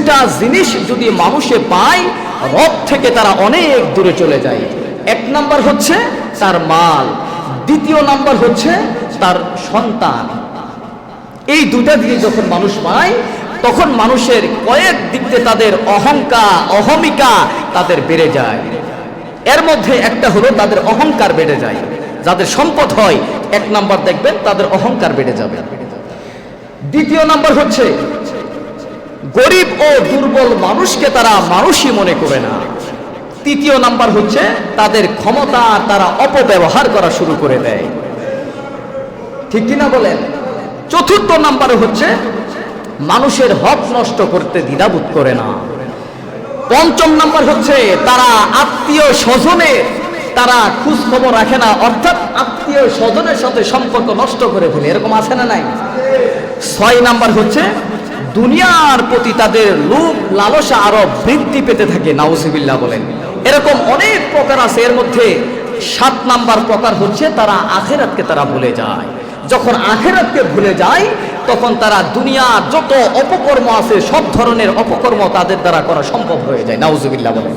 দুইটা জিনিস যদি মানুষে পায়, রব থেকে তারা অনেক দূরে চলে যায়। এক নাম্বার হচ্ছে তার মাল, দ্বিতীয় নাম্বার হচ্ছে তার সন্তান। এই দুটা দিয়ে যখন মানুষ পায়, তখন মানুষের কয়েক দিক দিয়ে তাদের অহমিকা তাদের বেড়ে যায়। এর মধ্যে একটা হলো তাদের অহংকার বেড়ে যায়। যাদের সম্পদ হয়, এক নাম্বার দেখবেন তাদের অহংকার বেড়ে যাবে। দ্বিতীয় নাম্বার হচ্ছে গরিব ও দুর্বল মানুষকে তারা মানুষই মনে করে না। তৃতীয় নাম্বার হচ্ছে তাদের ক্ষমতা তারা অপব্যবহার করা শুরু করে দেয়। ঠিক কিনা বলেন? চতুর্থ নাম্বার হচ্ছে মানুষের হক নষ্ট করতে দ্বিধাবোধ করে না। পঞ্চম নাম্বার হচ্ছে তারা আত্মীয় স্বজনের তারা খোঁজ খবর রাখে না, অর্থাৎ আত্মীয় স্বজনের সাথে সম্পর্ক নষ্ট করে ফেলে। এরকম আছে না নাই? ছয় নাম্বার হচ্ছে দুনিয়ার প্রতি তাদের লোভ লালসা আরো বৃদ্ধি পেতে থাকে। নাউজুবিল্লাহ বলেন। এরকম অনেক প্রকার আছে। এর মধ্যে 7 নাম্বার প্রকার হচ্ছে তারা আখিরাতকে তারা ভুলে যায়। যখন আখিরাতকে ভুলে যায়, তখন তারা দুনিয়ার যত অপকর্ম আছে, সব ধরনের অপকর্ম তাদের দ্বারা করা সম্ভব হয়ে যায়। নাউজুবিল্লাহ বলেন।